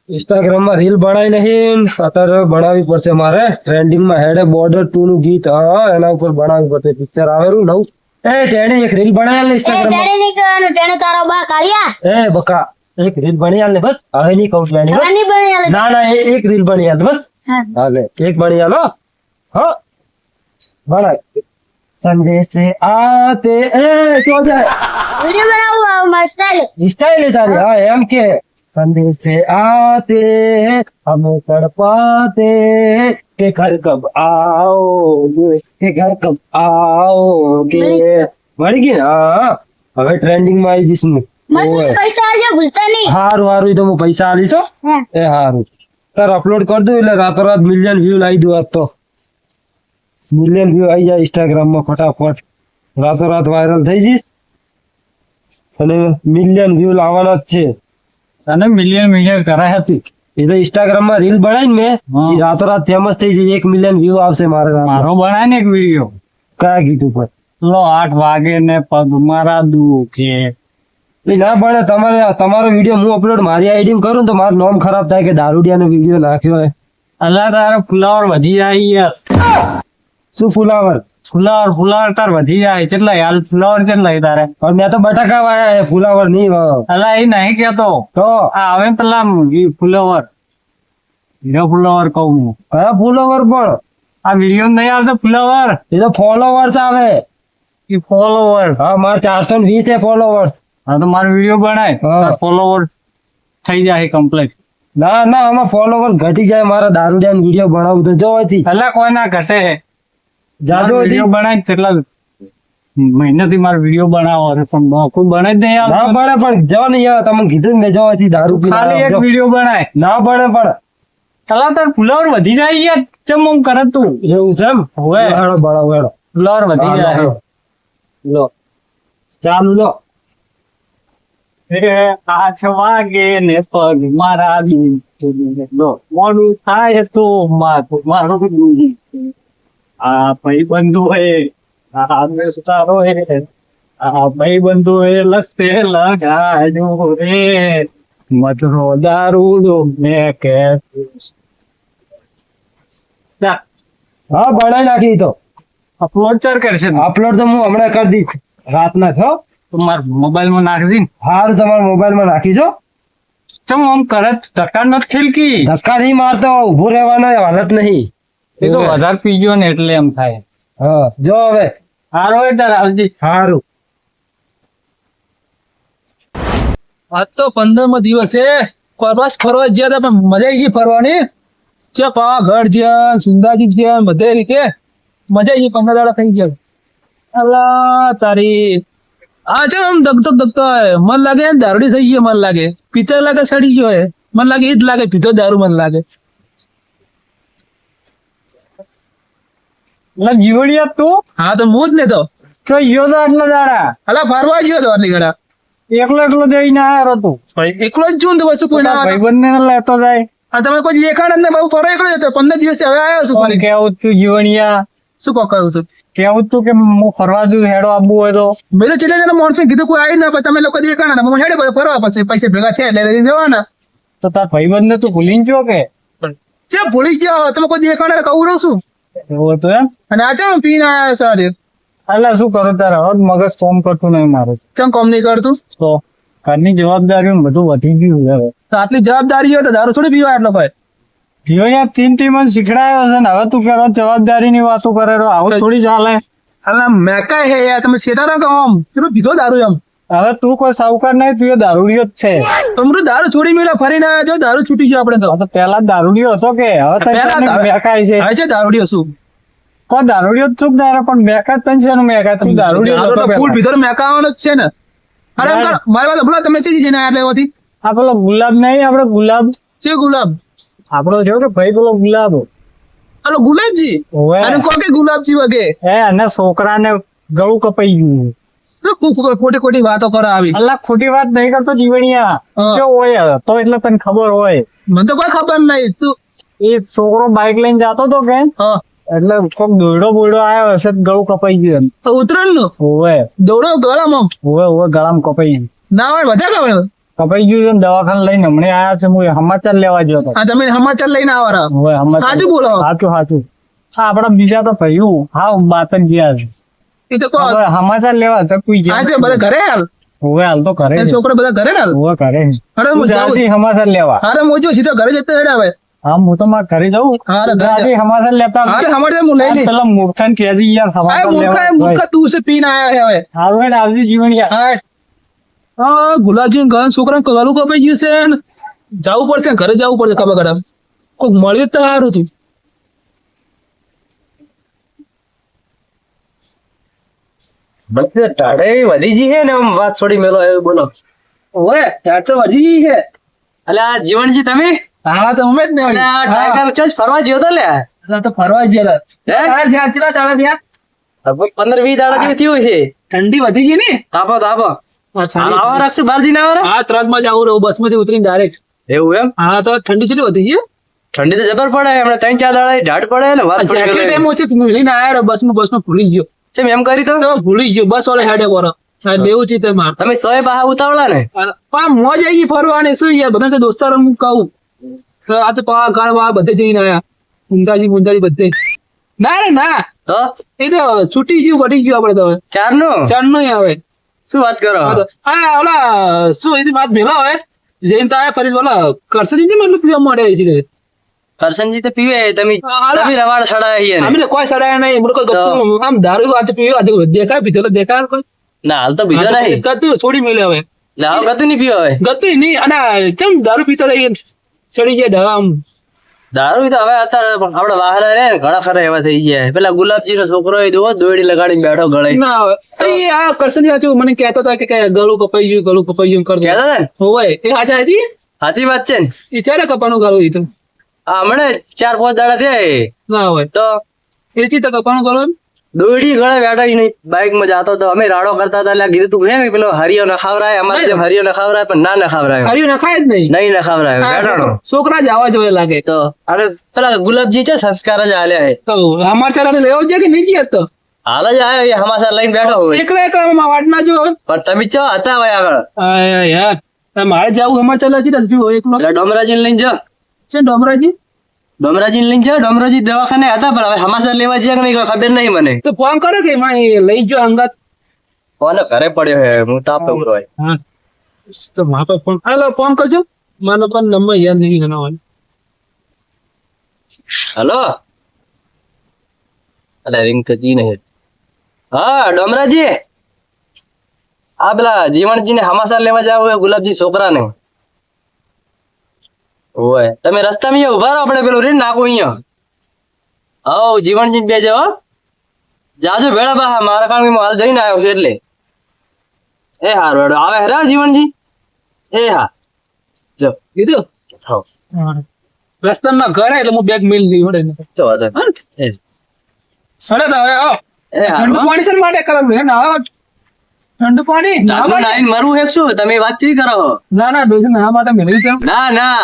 Instagram માં reel બનાવી નહીં, અત્યારે બનાવવી પડશે મારે. ટ્રેન્ડિંગ માં હેડે બોર્ડર 2 નું ગીત, હા એના ઉપર બનાવવી પડશે. પિક્ચર આવેલું નવું. એ ટેણી એક રીલ બનાવી ને ઇન્સ્ટાગ્રામ માં. ટેણે નહીં કહેવાનું, ટેણે તારો બા કાળિયા. એ બકા એક રીલ બની આલ ને બસ, હવે નહીં કહું ટેણી. હવે નહીં બની આલે. ના ના એક રીલ બની આલ બસ. હા. હાલે એક બની આલો. હા બનાય. સંદેશ से आते क्यों जाए વિડિયો બનાવું આ મારી સ્ટાઈલ. स्टाइल है तारी. हाँ एम के संदेश से आते हमें तड़पाते के घर कब आओगे, के घर कब आओगे. મળી ગઈ ને? હા હવે ટ્રેન્ડિંગ માં આવી જઈશ. મને તમે પૈસા આલજો ભૂલતા નહીં. હારું હારું એ તો હું પૈસા આલીશ હો. હા. એ હારું તાર અપલોડ કરી દઉં એટલે રાતોરાત મિલિયન વ્યૂ લાવી દઉં. આજ તો મિલિયન વ્યૂ આવી જાય ઇન્સ્ટાગ્રામ માં ફટાફટ. રાતોરાત વાયરલ થઈ જઈશ અને મિલિયન વ્યૂ લાવવાના જ છે. તને મિલિયન કરાય હતી. એ તો ઇન્સ્ટાગ્રામ માં રીલ બનાવીને મેં હા. ઈ રાતોરાત ફેમસ થઈ જાય. 1 મિલિયન વ્યૂ આવશે મારે. મારો બનાય ને એક વિડીયો, કયા ગીત ઉપર? લો 8 વાગે ને પગ મારા દુખે. એ ના બને. તમારો વિડીયો હું અપલોડ મારી આઈડી માં કરું ને તો મારું નામ ખરાબ થાય કે દારૂડિયાનો વિડીયો નાખ્યો હે. અલ્લા તારે ફુલાવર વધી જાય યાર. શું ફુલાવર? ફુલાવર તાર વધી જાય. કેટલા યાર ફુલાવર કેટલા તારે? પણ મેં તો બટાકા વાયા હે, ફુલાવર નહીં વાયો. અલ્લા એ નહીં કેતો. તો આ હવે પેલા ફુલાવર હીરો ફુલાવર કહું હું. કયા ફુલાવર? પણ આ વિડીયો નહીં આવતો ફુલાવર, એ તો ફોલોવર્સ આવે. એ ફોલોવર. હા મારે 420 છે ફોલોવર્સ. હા તો મારો વિડીયો બનાય, હા. ફોલોવર થઈ જાય કમ્પ્લીટ. ના ના આમાં ફોલોવર્સ ઘટી જાય. મારા દારૂડિયાનો વિડીયો બનાવું તો જોવાથી અલ્લા કોઈ ના ઘટે. જાજો વિડીયો બનાય કેટલા મહિનાથી મારો વિડીયો બનાવો છે પણ કોઈ બને જ નહીં ના આવતો. બને. પણ જો ને યાર તમને કીધું ને મેં જોવાથી દારૂ પીને ખાલી એક આવ્યો. વિડીયો બનાય. ના બને. પણ અલા તાર ફુલાવર વધી જાય યાર. ચમ આમ કરે તું? એવું છે એમ? હોવે. હેડો બનાવો હેડો. ફુલાવર વધી હા, જાય. લો. લો ચાલુ લો. 8 વાગે ને પગ મારા દુખે. લો મોડું થાય તો મારું દુખે. આ ભાઈ બંધુ હે, આ દોસ્તારો હે, આ ભાઈ બંધુ હે લખતે લગાડ્યો રે મધરો દારૂ મેં કે. હા બનાવી નાખી. ઈ તો અપલોડ ચાર કરશે ને? અપલોડ તો હું હમણાં કરી દઈશ રાતના. છો તો મારા મોબાઈલ માં નાખજી ને. હારું તમારા મોબાઈલ માં નાખીજો. ચમ આમ કરે ધક્કા નથી ખીલકી. ધક્કા નહીં મારતો. ઉભું રહેવાનો હાલત નહીં. એ તો વધારે પીજો ને એટલે એમ થાય. હા જો હવે હારો હોય તારે આવજી. હારું. આજ તો 15મો દિવસ છે. બસ ફરવા ગયા હતા પણ મજા આવી ગઈ ફરવાની. છે પાવાગઢ ગયા, સુંદાજી ગયા, બધે રીતે મજા આવી ગઈ. 15 દાડા થઈ ગયા. અલા તારી આ છે આમ દગતો મન લાગે દારૂડી થઈ ગયો. મન લાગે પીતર લાગે સડી ગયો હે. મન લાગે ઈ જ લાગે પીધો દારૂ. મન લાગે એટલે જીવડિયા તું હા તો હું જ ને તો તો યો તો આટલા દાડા અલા ફરવા ગયો તો આટલી ઘડા. એકલો જઈને આવ્યો તું. એકલો જ છું ને તો વસ્તુ કોઈ ના. ભાઈબંધ ને લેતો જાય. આ તમે કોઈ દેખાડ જ ને બહુ ફરવા એકલો જ હતો. 15 દિવસે હવે આવ્યો છું ફરી. કેવું તું જીવણિયા? શું કહું છું? કેવું તું કે હું ફરવા જઉં હેડો આબુ હોય તો? મેં તો ચેલા જણા માણસો કીધું કોઈ આવી ના પણ તમે લોકો દેખાણા ના. હું હેડે ફરવા પછી પૈસા ભેગા થયા એટલે લઈને જવાના. તો તાર ભાઈબંધ ને તું ભૂલીને જો કે? છે ભૂલી ગયા તમે કોઈ દેખાણા કહું રહું છું. એવું હતું એમ? અને આ ચમ પીને આવ્યા સારી અલા શું કરું તારે હવે મગજ કામ કરતું નહીં મારું. ચમ કોમ નહીં કરતું. તો ઘરની જવાબદારીઓ ને બધું વધી ગયું છે હવે. તો આટલી જવાબદારી હોય તો દારૂ થોડી પીવા એટલો ભાઈ. જીવણિયા ચીનથી મને શીખડાયો છે ને હવે તું કરો જવાબદારી ની વાતો કરે રહ્યો. આવું થોડી ચાલે. અલા મેકાય હે યાર તમે છેટા ના કહો આમ ચલો પીધો દારૂ એમ. હવે તું કોઈ સાહુકાર નહીં, તું એ દારૂડિયો જ છે. તમે દારૂ છોડી મેલા ફરીને આવ્યા જો દારૂ છૂટી ગયો આપણે તો. હવે તો પેલા દારૂડિયો હતો કે હવે તો પહેલા મેકાય છે? હા છે દારૂડિયો શું કોઈ દારૂડિયો જ છું તારે પણ મેકા જ તને છે ને મેકા તું દારૂડિયો દારૂ હતો તો ફૂલ પહેલા. પીધો મેકાવાનો જ છે ને. અરે એમ કર, મારી વાત ભલા તમે ચેજી જઈને આવ્યા એટલે એમાંથી આ પેલો ગુલાબ નહીં આપડે ગુલાબ છે ગુલાબ. આપડો જો કે ભાઈ પેલો ગુલાબ અલો ગુલાબજી હોવે. અને કોકે ગુલાબજી વગે એ અને છોકરાને ગળું કપાઈ ગયું. ખોટી ખોટી વાતો કરો આવી. અલ્લા ખોટી વાત નહીં કરતો જીવણિયા. હા. જો હોય તો એટલે તને ખબર હોય. મને તો કોઈ ખબર નહીં તું. એ છોકરો બાઇક લઈને જાતો તો કે હા એટલે કોક દોડો બોડો આવ્યો હશે તો ગળું કપાઈ ગયું એમ. તો ઉતરણ નું હોવે દોડો ગળામાં હોવે હોવે ગળામાં કપાઈ ગયું. ના હોય બધા ખબર કપાઈ ગયું છે ને દવાખાને લઈને હમણાં આયા છે હું સમાચાર લેવા ગયો હતો હા તમે સમાચાર લઈને આવો રા હવે સમાચાર સાચું બોલો સાચું હા આપડા બીજા તો ભાઈઓ હા બાતન ગયા છે એ તો કહો હવે સમાચાર લેવા છે કોઈ ગયા આજે બધા ઘરે હાલ હવે હાલ તો કરે એ છોકરા બધા ઘરે હાલ હવે કરે અરે હું જાઉં સમાચાર લેવા અરે હું જો સીધો ઘરે જતો હેડે હવે હા હું તો મારા ઘરે જાઉં હા ઘરે જા. સમાચાર લેતા અરે હમારે હું લઈ લઈશ પેલા મૂર્ખાને કહી દી યાર આ સમાચાર મૂર્ખા લેવા મૂર્ખા તું છે પીને આયા છે હવે હારું હેડ આવજો જીવન યાર હા ગુલાબજી ઘર છોકરાને ગળું કપાઈ ગયું છે ને જવું પડશે ઘરે જવું પડશે ખબર ખરાબ કોઈક મળ્યું તો સારું હતું બધે ટાઢે વધી જી હે ને આમ વાત છોડી મેલો એવું બોલો ઓય ત્યાં તો વધી ગઈ છે અલ્યા જીવનજી તમે હા તો અમે જ ને વળી. ટાઈગર ચોઈસ ફરવા ગયો તો લે હા, તો ફરવા ગયા હતા ત્યાં કેટલા દાડા થયા લગભગ 15-20 દાડા જેવી થયું છે ઠંડી વધી ગઈ ને તાપો તાપો હા આવા રાખશું બાર જઈને આવા ત્રાસ માં જવું રહ્યું બસ માંથી ઉતરીને ડાયરેક્ટ એવું એમ હા તો ઠંડી કેટલી વધી ગઈ ઠંડી તો જબર પડે હમણાં 3-4 દાડા ઢાળ પડે ને વાત છોડી જેકેટ મેલો. એમ ઓછી લઈને આયા બસમાં ભૂલી ગયો ચેમ એમ કરી તો ભૂલી ગયો બસ વાળા હેડે બોરો લેવું છે તમારે તમે સોય બહાર ઉતાવળા ને પણ મોજ આવી ગઈ ફરવાની શું યાર બધા દોસ્તારો હું કહું તો આ તો પા ગાળવા બધે જઈને આયા ઊંધાજી બધે ના રે ના તો એ તો છૂટી ગયું વટી ગયું આપડે તો હવે ચારનું ચાર નું આવે શું વાત કરો હા ઓલા શું એની વાત ભેગા હવે જઈને તો આયા ફરી ઓલા કરશે ને મતલબ પીવા મળે છે કરશનજી તો પીવે તમે અલા. તમે રવાડ છડાયા છીએ ને. અમે તો કોઈ સડાયા નહીં મને કોઈ ગપતું આમ દારૂ આજે પીવ્યો આજે દેખાય પીધેલો દેખાય કોઈ ના હાલ તો બીજો નહીં ગતું છોડી મેલે હવે લાવ ગતું નહીં પીવો હવે ગતું નહીં અને ચમ દારૂ પીતો રહી એમ ચડી જાય ડવા આમ દારૂ તો હવે અત્યારે આપડે બહાર રે ને ઘણા ખરા એવા થઈ ગયા પેલા ગુલાબજી નો છોકરો એ દો દોડી લગાડીને બેઠો ગળે ના આવે એ આ કરશન સાચું મને કહેતો હતો કે ગળું કપાઈ ગયું કર દો કહેતા હતા ને હોય એ હાચા હતી સાચી વાત છે ને એ ચાલે કપાનું ગળું એ તો આ હમણાં 4-5 દાડા થયા ના હોય તો એ ચીતા કપાનું ગળું દોડી ગળે બેઠા નહીં બાઇક માં જાતો તો અમે રાડો કરતા હતા એટલે કીધું તું હે પેલો હરિયો ન ખાવરાય અમારે જેમ હરિયો ન ખાવરાય પણ ના ખાવરાય હર્યું નખાય જ નહીં નહીં ન ખાવરાય બેઠાનો છોકરા જ આવા જોઈએ લાગે તો અરે પેલા ગુલાબજી છે સંસ્કાર જ આલ્યા હે તો અમાર ચાલે લેવો છે કે નહીં ગયા તો હાલ જ આવ્યો એ હમાસા લઈને બેઠો હોય એકલા વાટ ના જો પણ તમે ચો હતા ભાઈ આગળ યાર મારે જવું અમાર ચાલે છે એકલો એટલે ડોમરાજી લઈને જાઓ છે ડોમરાજી ડોમરાજી લઈને જાઓ ડોમરાજી દવાખાને હતા પણ હવે હમાસા લેવા જઈએ કે નહીં કોઈ ખબર નહીં મને તો ફોન કરો કે એમાં એ લઈ જો અંગાત કોને ઘરે પડ્યો હે હું તાપ તો હોય હા તો મારા પર ફોન હાલો ફોન કરજો મારો પણ નંબર યાદ નહીં ના હોય હલો અલે રિંગ તો જી નહીં હા ડોમરાજી આ પેલા જીવણજી ને હમાસા લેવા જાવ ગુલાબજી છોકરાને ઓય તમે રસ્તામાં અહીંયા ઉભા રહો આપણે પેલું રીન નાખું અહીંયા હવ જીવણજી બે જાઓ જાજો ભેળા બા મારા કારણ કે હું હાલ જઈને આવ્યો છું એટલે એ હારું હેડો આવે હેરા જીવણજી એ હા જો કીધું હવ રસ્તામાં ઘર એટલે હું બેગ મેલ દઈ વડે જો વાંધો નહીં. એ સડે તો હવે આવો એ હારું ઠંડુ પાણી છે માટે કરવાનું હે ના ઠંડુ પાણી ના નાનું નાઈન મરવું હે શું તમે વાતચીત કરો ના બેસી ના માટે મેળવી જાવ ના ના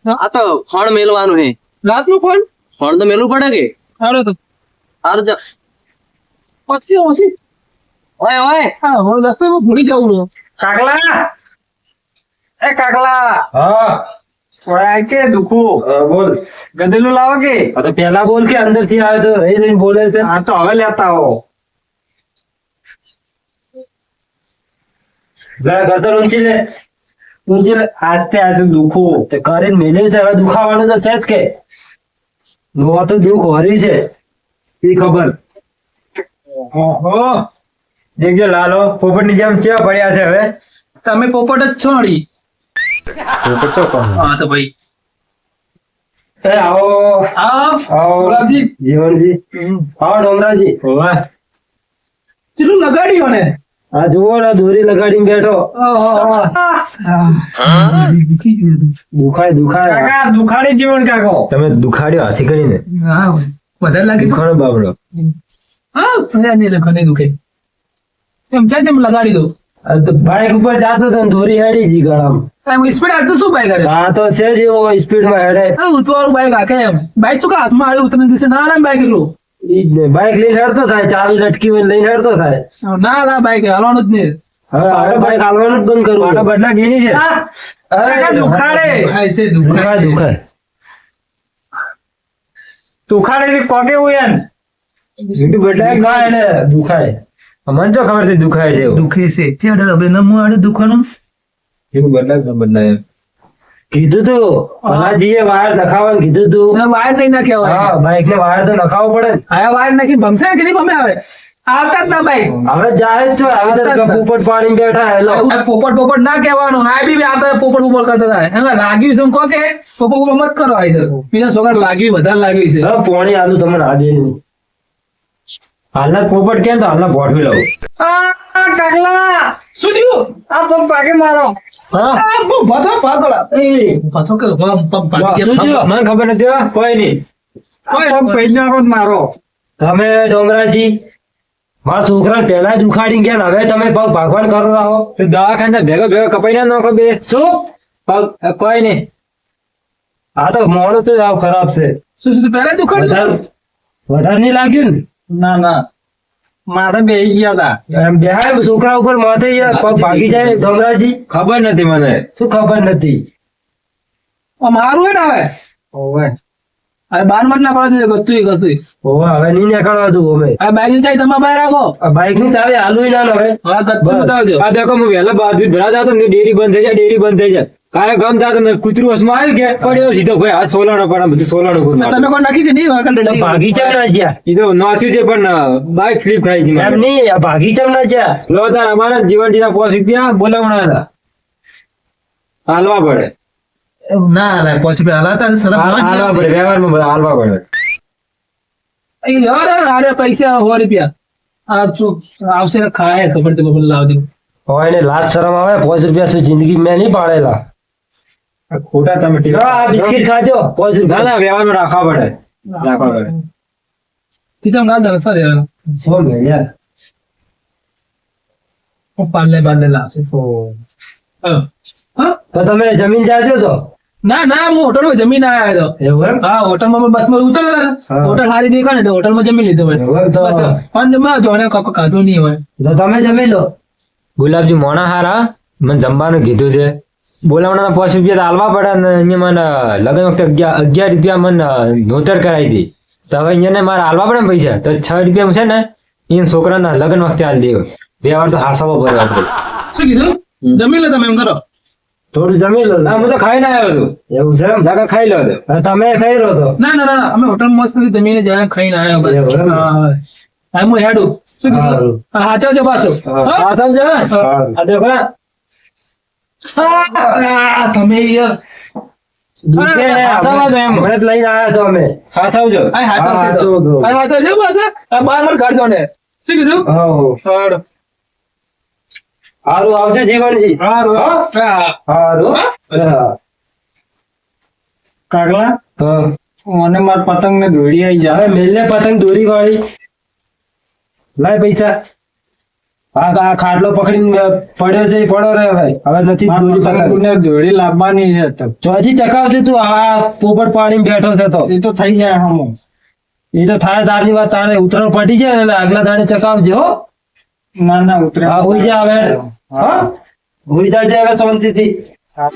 આ તો ફળ મેલવાનું હે રાતનું ફોન ફળ તો મેલવું પડે કે હાલો તો હારું જો ઓછી ઓય ઓય હા હું રસ્તામાં ભૂલી જાઉં છું કાકલા એ કાકલા હા ઓય કે દુખું બોલ ગધેલું લાવો કે આ તો પેલા બોલ કે અંદર થી આવે તો રહી રહીને બોલે છે હા તો હવે લેતા હો ગરદર ઊંચી લે આસ્તે આસ્તે દુખું તે કરીને મેલ્યું છે હવે દુખાવાનું તો છે જ કે નો તો દુખ હોરી છે એ ખબર ઓહો દેખજો લાલો પોપટ ની જેમ ચેવા પડ્યા છે હવે તમે પોપટ જ છો નડી પોપટ ચો કોણ હા તો ભાઈ એ આવો આવો ગુલાબજી જીવનજી આવો ડોમરાજી ઓય ચેલું લગાડ્યું ને આ જુઓ ને દોરી લગાડીને બેઠો દુખાય કાકા દુખાડી જીવન કાકો તમે દુખાડ્યો હાથી કરીને હા વધારે લાગે દુખાડો બાબડો હા નહીં લખો નહીં દુખે એમ ચાલ લગાડી દો બાઇક ઉપર જાતો તો ને દોરી હેડી જી ગળામાં સ્પીડ આટલું શું બાઈક કરે હા તો છે જ એવો સ્પીડ માં હેડે ઉતવાળું બાઈક હાકે એમ બાઈક શું કે હાથમાં આવ્યું તમને દિવસે ના ના બાઈક એટલું ઈ જ ને બાઇક લઈને હેડતો થાય ચાવી લટકી હોય ને લઈને હેડતો થાય ના બાઈક હાલવાનું જ નહીં હવે આપણે બાઈક હાલવાનું જ બંધ કરવું. મારા બદલા ઘેરી છે અરે દુખાડે ऐसे दुखा દુખાય. દુખાડે છે પગે હું યાર સીધું બદલાય ના એને દુખાય. મને તો ખબર હતી દુખાય છે એવું. दुखे से चढ़ अबे नमो आड़े दुखानो એવું બદલાય તો બદલાય કીધું તું ભલાજીએ વાયર નખાવાનું કીધું તું. ना वायर नहीं ना क्या હા બાઈક ને વાયર તો નખાવવો પડે ને. आया वायर ना कि भमसे कि नहीं भमे आवे आता જ ના ભાઈ હવે જાય જ છો આવી તો પોપટ પાડીને બેઠા હેલો. પોપટ ના કહેવાનું આ બી આતા પોપટ કરતા હતા એમાં લાગ્યું છે એમ કહો કે પોપટ મત કરો આ ઇધર બીજા છોકરા લાગ્યું વધારે લાગ્યું છે હવે પોણી આલુ તમને આ દે નહીં. હાલના પોપટ કેમ તો હાલના બોઠવી લઉં શું થયું આ પગ પાકે મારો હા ભથો પાતળા ભથો કે શું થયું? મને ખબર નથી હો, કોઈ નહીં પૈસા મારો તમે ડોમરાજી મારા છોકરા પેલા દુખાડી ગયા ને હવે તમે પગ ભાગવાન કરો રહો. તો દવાખાને ભેગો કપાઈ ના નાખો બે શું પગ કોઈ નહીં આ તો મોડું તો આવ ખરાબ છે. શું શું પહેલા દુખાડ વધારે નહીં લાગ્યું ને ના ના મારે બે ગયા હતા એમ બેહાય છોકરા ઉપર માથે યાર પગ ભાગી જાય ડોમરાજી. ખબર નથી મને શું ખબર નથી. મારું હે ને હવે ઓવે હવે બાર મત ના પડે ગતું ગતું ઓવે હવે નહીં નીકળવા દઉં અમે. આ બાઈક ની ચાવી તમે બહાર રાખો આ બાઈક ની ચાવી હાલું ના ને હવે. હવે ગતું બતાવજો આ દેખો હું વહેલા દૂધ ભરા જાતો ને ડેરી બંધ થઈ જાય ડેરી બંધ થઈ જાય કાલે ગમ જાતો ને કૂતરું હસમાં આવ્યું કે પડ્યો સીધો ભાઈ હાથ સોલાનો પડે બધું સોલાનો તમે કોણ નાખી કે નહીં વાકલ તો ભાગી ચમ ના જ્યાં એ તો નાસ્યું છે પણ બાઇક સ્લીપ ખાઈ છે એમ મારે. નહીં આ ભાગી ચમ ના જ્યાં. લો તાર અમારા જીવન જીના 5 રૂપિયા બોલાવણા હતા હાલવા પડે ના ના પાંચ રૂપિયા હલાતા હાલવા પડે વ્યવહારમાં બધા હાલવા પડે અરે પૈસા 100 રૂપિયા આ શું આવશે ને ખાય ખબર તો મને લાવ દે હવે એને લાજ શરમ આવે 5 રૂપિયા શું જિંદગી મેં નહીં પાડેલા. આ ખોટા તમે ટીકા. આ બિસ્કિટ ખાજો 5 ના રૂપિયા. ના વ્યવહારમાં રાખવા પડે રાખવા પડે તીધમ ગાલ દે સર યાર શું લે યાર. પાલે લાવશે હા તો તમે જમીન જાજો તો ના ના હું હોટલમાં જમીન આવ્યો હતો એવું એમ. હા હોટલમાં બસમાં ઉતરતા હા. હતા હોટલ સારી દેખાય ને તો હોટલમાં જમી લીધું ભાઈ એવું એમ તો બસ પણ જમવા જોને કાકો ખાધું નહીં હોય તો તમે જમી લો. ગુલાબજી મોણા હારા મને જમવાનું કીધું છે બોલાવવાના 5 રૂપિયા તો હાલવા પડે ને અહીંયા મને લગ્ન વખતે 11 રૂપિયા મને નોતર કરાવી હતી તો હવે અહીંયા મારે હાલવા પડે ને પૈસા તો 6 રૂપિયા છે ને એ છોકરાના લગ્ન વખતે હાલ દેવું બે વાર તો હાસાવો પડે આપણે. શું કીધું જમી લો તમે એમ કરો થોડું જમી લો. ના હું તો ખાઈને આવ્યો હતો એવું છે એમ. લાગે ખાઈ લો હતો હવે તમે ખાઈ લો તો. ના ના ના અમે હોટલ મસ્ત જમીને જાય ખાઈને આવ્યા બસ એવું એમ? હા હા હું હેડું શું કીધું હારું. હા હાચવજો પાછો હા? હા સમજો હા. આ દેખો ને. આ તમે યાર દુખે ને હાસાવા દો એમ. હમણાં જ લઈને આવ્યા છો અમે. હા સમજો આ હાચવશે હા, તો. હાચવજો. આ હાચવજો પાછો. આ બાર માર કાઢજો ને શું કીધું હાઉ. હાડો હારું આવજો જીવનજી. હારું હા હારું. હા. કાગલા હા. મને માર પતંગ ને દોડી આવી હવે મેલને પતંગ દોરી વાળી લાય પૈસા. આ ખાટલો પકડીને પડ્યો છે એ પડો રે હવે નથી દોરી પતંગ. દોડી લાવવાની છે તો ચોથી ચકાવશે તું આ પોપટ પાડીને બેઠો છે તો એ તો થઈ જાય હમો એ તો થાય તારની વાત તારે ઉતરણ પટી જાય ને આગલા દાડે ચકાવજે હો. ના ના ઉતરે હા હોઈ જા હવે. હા હોઈ જાજે હવે શાંતિથી. હા.